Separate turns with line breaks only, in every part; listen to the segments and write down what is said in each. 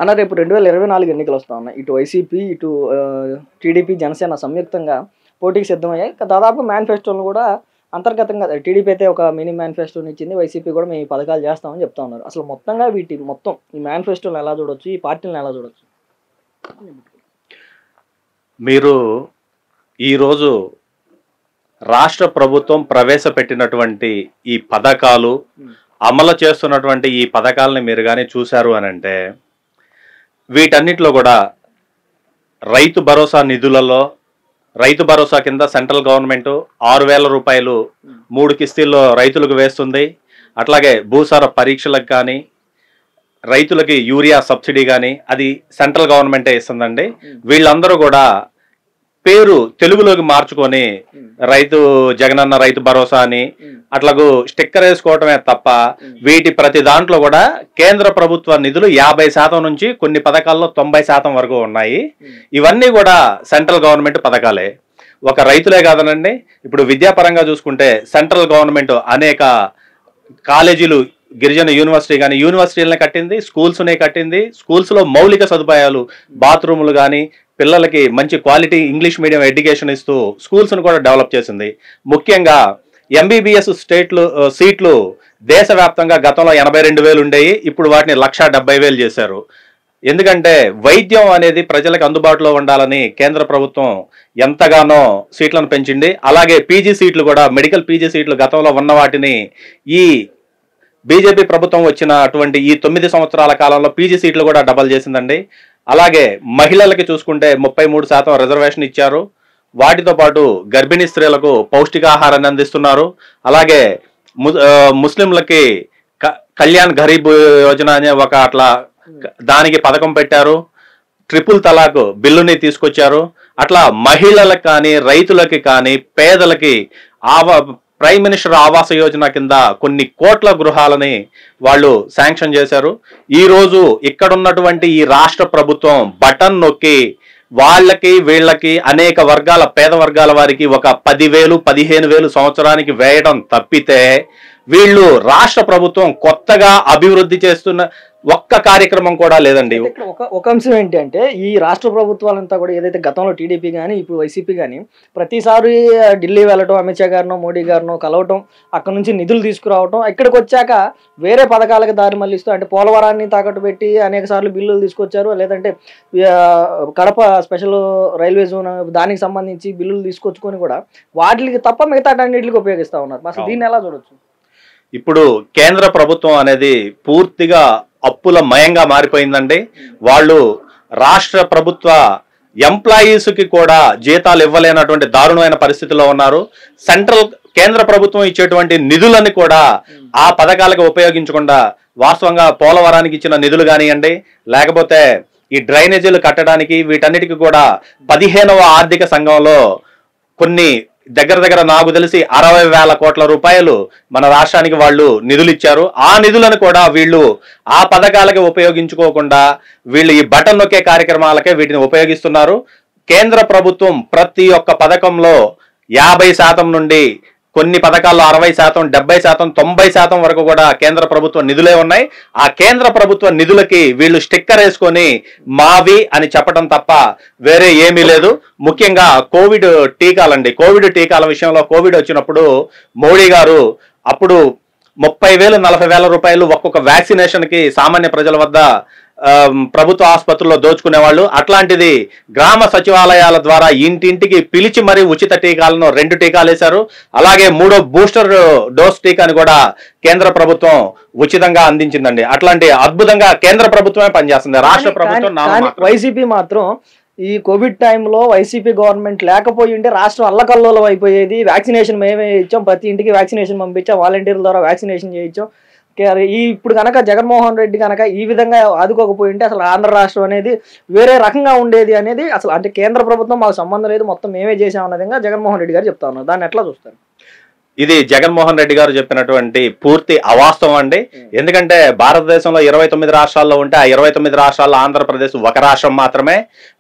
అన్న రేపు 2024 ఎన్నికలు వస్తా ఉన్నాయి. ఇటు వైసీపీ, ఇటు టీడీపీ, జనసేన సంయుక్తంగా పోటీకి సిద్ధమయ్యాయి. దాదాపు మేనిఫెస్టోలను కూడా అంతర్గతంగా టీడీపీ అయితే ఒక మినీ మేనిఫెస్టోని ఇచ్చింది. వైసీపీ కూడా మేము ఈ పథకాలు చేస్తామని చెప్తా ఉన్నారు. అసలు మొత్తంగా మొత్తం ఈ మేనిఫెస్టోలను ఎలా చూడొచ్చు, ఈ పార్టీలను ఎలా చూడొచ్చు?
మీరు ఈరోజు రాష్ట్ర ప్రభుత్వం ప్రవేశపెట్టినటువంటి ఈ పథకాలు, అమలు చేస్తున్నటువంటి ఈ పథకాలని మీరు కానీ చూశారు అని అంటే, వీటన్నిటిలో కూడా రైతు భరోసా నిధులలో, రైతు భరోసా కింద సెంట్రల్ గవర్నమెంట్ 6,000 రూపాయలు 3 కిస్తీల్లో రైతులకు వేస్తుంది. అట్లాగే భూసార పరీక్షలకు కానీ, రైతులకి యూరియా సబ్సిడీ కానీ అది సెంట్రల్ గవర్నమెంటే ఇస్తుందండి. వీళ్ళందరూ కూడా పేరు తెలుగులోకి మార్చుకొని రైతు జగనన్న రైతు భరోసా అని అట్లాగూ స్టిక్కర్ వేసుకోవటమే తప్ప వీటి ప్రతి దాంట్లో కూడా కేంద్ర ప్రభుత్వ నిధులు 50% నుంచి కొన్ని పథకాల్లో 90% వరకు ఉన్నాయి. ఇవన్నీ కూడా సెంట్రల్ గవర్నమెంట్ పథకాలే. ఒక రైతులే కాదనండి, ఇప్పుడు విద్యాపరంగా చూసుకుంటే సెంట్రల్ గవర్నమెంట్ అనేక కాలేజీలు, గిరిజన యూనివర్సిటీ కానీ యూనివర్సిటీలనే కట్టింది, స్కూల్స్నే కట్టింది. స్కూల్స్లో మౌలిక సదుపాయాలు, బాత్రూములు కానీ, పిల్లలకి మంచి క్వాలిటీ ఇంగ్లీష్ మీడియం ఎడ్యుకేషన్ ఇస్తూ స్కూల్స్ను కూడా డెవలప్ చేసింది. ముఖ్యంగా ఎంబీబీఎస్ సీట్లు దేశవ్యాప్తంగా గతంలో 82,000 ఉండేవి, ఇప్పుడు వాటిని 170,000 చేశారు. ఎందుకంటే వైద్యం అనేది ప్రజలకు అందుబాటులో ఉండాలని కేంద్ర ప్రభుత్వం ఎంతగానో సీట్లను పెంచింది. అలాగే పీజీ సీట్లు కూడా, మెడికల్ పీజీ సీట్లు గతంలో ఉన్న వాటిని ఈ బీజేపీ ప్రభుత్వం వచ్చినటువంటి ఈ 9 సంవత్సరాల కాలంలో పీజీ సీట్లు కూడా డబల్ చేసిందండి. అలాగే మహిళలకి చూసుకుంటే 33% రిజర్వేషన్ ఇచ్చారు. వాటితో పాటు గర్భిణీ స్త్రీలకు పౌష్టికాహారాన్ని అందిస్తున్నారు. అలాగే ముస్లింలకి కళ్యాణ్ గరీబ్ యోజన అనే ఒక అట్లా దానికి పథకం పెట్టారు. ట్రిపుల్ తలాక్ బిల్లుని తీసుకొచ్చారు. అట్లా మహిళలకు కానీ, రైతులకి కానీ, పేదలకి ప్రైమ్ మినిస్టర్ ఆవాస యోజన కింద కొన్ని కోట్ల గృహాలని వాళ్ళు శాంక్షన్ చేశారు. ఈరోజు ఇక్కడున్నటువంటి ఈ రాష్ట్ర ప్రభుత్వం బటన్ నొక్కి వాళ్ళకి వీళ్ళకి అనేక వర్గాల, పేద వర్గాల వారికి ఒక 10,000, 15,000 సంవత్సరానికి వేయడం తప్పితే వీళ్ళు రాష్ట్ర ప్రభుత్వం కొత్తగా అభివృద్ధి చేస్తున్న ఒక్క కార్యక్రమం కూడా లేదండి.
ఒక అంశం ఏంటి అంటే, ఈ రాష్ట్ర ప్రభుత్వాలంతా కూడా ఏదైతే గతంలో టీడీపీ కానీ ఇప్పుడు వైసీపీ కానీ ప్రతిసారి ఢిల్లీ వెళ్ళటం, అమిత్ షా గారినో మోడీ గారినో కలవటం, అక్కడ నుంచి నిధులు తీసుకురావటం, ఇక్కడికి వచ్చాక వేరే పథకాలకు దారి మళ్ళిస్తూ, అంటే పోలవరాన్ని తాకట్టు పెట్టి అనేక సార్లు బిల్లులు తీసుకొచ్చారు. లేదంటే కడప స్పెషల్ రైల్వే జోన్ దానికి సంబంధించి బిల్లులు తీసుకొచ్చుకొని కూడా వాటికి తప్ప మిగతా అన్నింటికి ఉపయోగిస్తూ ఉన్నారు. అసలు దీన్ని ఎలా చూడొచ్చు?
ఇప్పుడు కేంద్ర ప్రభుత్వం అనేది పూర్తిగా అప్పుల మయంగా మారిపోయిందండి. వాళ్ళు రాష్ట్ర ప్రభుత్వ ఎంప్లాయీస్కి కూడా జీతాలు ఇవ్వలేనటువంటి దారుణమైన పరిస్థితిలో ఉన్నారు. కేంద్ర ప్రభుత్వం ఇచ్చేటువంటి నిధులని కూడా ఆ పథకాలకు ఉపయోగించకుండా వాస్తవంగా పోలవరానికి ఇచ్చిన నిధులు కానివ్వండి, లేకపోతే ఈ డ్రైనేజీలు కట్టడానికి, వీటన్నిటికీ కూడా 15వ ఆర్థిక సంఘంలో కొన్ని దగ్గర నాకు తెలిసి 60,000 కోట్ల రూపాయలు మన రాష్ట్రానికి వాళ్ళు నిధులు ఇచ్చారు. ఆ నిధులను కూడా వీళ్ళు ఆ పథకాలకి ఉపయోగించుకోకుండా వీళ్ళు ఈ బటన్ నొక్కే కార్యక్రమాలకే వీటిని ఉపయోగిస్తున్నారు. కేంద్ర ప్రభుత్వం ప్రతి ఒక్క పథకంలో 50% నుండి కొన్ని పథకాల్లో 60%, 70%, 90% వరకు కూడా కేంద్ర ప్రభుత్వ నిధులే ఉన్నాయి. ఆ కేంద్ర ప్రభుత్వ నిధులకి వీళ్ళు స్టిక్కర్ వేసుకొని మావి అని చెప్పడం తప్ప వేరే ఏమీ లేదు. ముఖ్యంగా కోవిడ్ టీకాలండి. కోవిడ్ టీకాల విషయంలో కోవిడ్ వచ్చినప్పుడు మోడీ గారు అప్పుడు 30,000, 40,000 రూపాయలు ఒక్కొక్క వ్యాక్సినేషన్కి సామాన్య ప్రజల వద్ద ప్రభుత్వ ఆసుపత్రుల్లో దోచుకునేవాళ్ళు. అట్లాంటిది గ్రామ సచివాలయాల ద్వారా ఇంటింటికి పిలిచి మరీ ఉచిత టీకాలను 2 టీకాలు వేశారు. అలాగే 3వ బూస్టర్ డోస్ టీకాని కూడా కేంద్ర ప్రభుత్వం ఉచితంగా అందించిందండి. అట్లాంటి అద్భుతంగా కేంద్ర ప్రభుత్వమే పనిచేస్తుంది. రాష్ట్ర ప్రభుత్వం
వైసీపీ మాత్రం ఈ కోవిడ్ టైంలో వైసీపీ గవర్నమెంట్ లేకపోయి ఉంటే రాష్ట్రం అల్లకల్లోలం అయిపోయేది. వ్యాక్సినేషన్ మేమే ఇచ్చాం, ప్రతి ఇంటికి వ్యాక్సినేషన్ పంపించాం, వాలంటీర్ల ద్వారా వ్యాక్సినేషన్ చేయించాం. ఇప్పుడు కనుక జగన్మోహన్ రెడ్డి కనుక ఈ విధంగా ఆదుకోకపోయి ఉంటే అసలు ఆంధ్ర రాష్ట్రం అనేది వేరే రకంగా ఉండేది అనేది అసలు, అంటే కేంద్ర ప్రభుత్వం మాకు సంబంధం లేదు, మొత్తం మేమే చేసామన్న విధంగా జగన్మోహన్ రెడ్డి గారు చెప్తా ఉన్నారు. దాన్ని ఎట్లా చూస్తారు?
ఇది జగన్మోహన్ రెడ్డి గారు చెప్పినటువంటి పూర్తి అవాస్తవం అండి. ఎందుకంటే భారతదేశంలో 29 రాష్ట్రాల్లో ఉంటే ఆ 29 రాష్ట్రాల్లో ఆంధ్రప్రదేశ్ ఒక రాష్ట్రం మాత్రమే.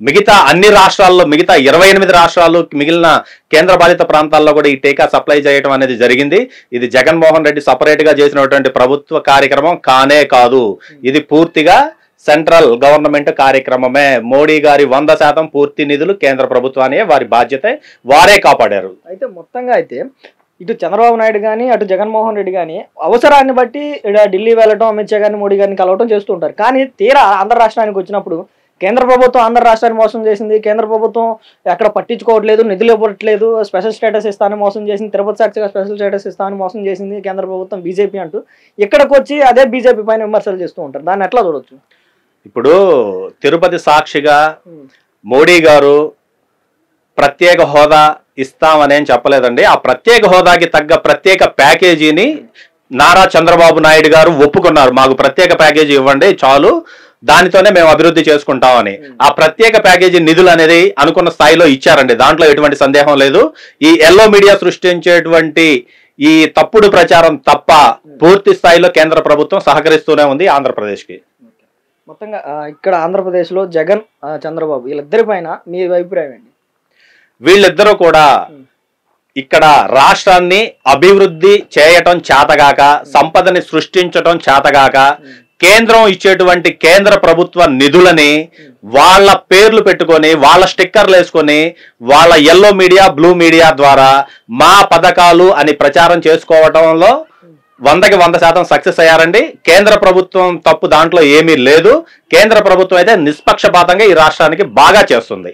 మిగతా అన్ని రాష్ట్రాల్లో, మిగతా 28 రాష్ట్రాలు, మిగిలిన కేంద్ర బాధిత ప్రాంతాల్లో కూడా ఈ టీకా సప్లై చేయడం అనేది జరిగింది. ఇది జగన్మోహన్ రెడ్డి సపరేట్ గా చేసినటువంటి ప్రభుత్వ కార్యక్రమం కానే కాదు. ఇది పూర్తిగా సెంట్రల్ గవర్నమెంట్ కార్యక్రమమే. మోడీ గారి 100% పూర్తి నిధులు కేంద్ర ప్రభుత్వాన్ని వారి బాధ్యత, వారే కాపాడారు.
అయితే మొత్తంగా అయితే ఇటు చంద్రబాబు నాయుడు కానీ అటు జగన్మోహన్ రెడ్డి కానీ అవసరాన్ని బట్టి ఢిల్లీ వెళ్ళటం, అమిత్ షా గారిని, మోడీ గారిని కలవటం చేస్తూ ఉంటారు. కానీ తీరా ఆంధ్ర రాష్ట్రానికి వచ్చినప్పుడు కేంద్ర ప్రభుత్వం ఆంధ్ర రాష్ట్రాన్ని మోసం చేసింది, కేంద్ర ప్రభుత్వం ఎక్కడ పట్టించుకోవట్లేదు, నిధులు ఇవ్వట్లేదు, స్పెషల్ స్టేటస్ ఇస్తానని మోసం చేసింది, తిరుపతి సాక్షిగా స్పెషల్ స్టేటస్ ఇస్తానని మోసం చేసింది కేంద్ర ప్రభుత్వం, బీజేపీ అంటూ ఇక్కడికి వచ్చి అదే బీజేపీ పైన విమర్శలు చేస్తూ ఉంటారు. దాన్ని ఎట్లా చూడొచ్చు?
ఇప్పుడు తిరుపతి సాక్షిగా మోడీ గారు ప్రత్యేక హోదా ఇస్తామనేం చెప్పలేదండి. ఆ ప్రత్యేక హోదాకి తగ్గ ప్రత్యేక ప్యాకేజీని నారా చంద్రబాబు నాయుడు గారు ఒప్పుకున్నారు. మాకు ప్రత్యేక ప్యాకేజీ ఇవ్వండి చాలు, దానితోనే మేము అభివృద్ధి చేసుకుంటామని. ఆ ప్రత్యేక ప్యాకేజీ నిధులు అనేది అనుకున్న స్థాయిలో ఇచ్చారండి, దాంట్లో ఎటువంటి సందేహం లేదు. ఈ ఎల్లో మీడియా సృష్టించేటువంటి ఈ తప్పుడు ప్రచారం తప్ప పూర్తి స్థాయిలో కేంద్ర ప్రభుత్వం సహకరిస్తూనే ఉంది ఆంధ్రప్రదేశ్కి.
మొత్తంగా ఇక్కడ ఆంధ్రప్రదేశ్లో జగన్, చంద్రబాబు వీళ్ళిద్దరి పైన మీ అభిప్రాయం ఏంటి?
వీళ్ళిద్దరూ కూడా ఇక్కడ రాష్ట్రాన్ని అభివృద్ధి చేయటం చేతగాక, సంపదని సృష్టించటం చేతగాక, కేంద్రం ఇచ్చేటువంటి కేంద్ర ప్రభుత్వ నిధులని వాళ్ళ పేర్లు పెట్టుకొని, వాళ్ళ స్టిక్కర్లు వేసుకొని, వాళ్ళ ఎల్లో మీడియా, బ్లూ మీడియా ద్వారా మా పథకాలు అని ప్రచారం చేసుకోవటంలో 100కి 100% సక్సెస్ అయ్యారండి. కేంద్ర ప్రభుత్వం తప్పు దాంట్లో ఏమీ లేదు. కేంద్ర ప్రభుత్వం అయితే నిష్పక్షపాతంగా ఈ రాష్ట్రానికి బాగా చేస్తుంది.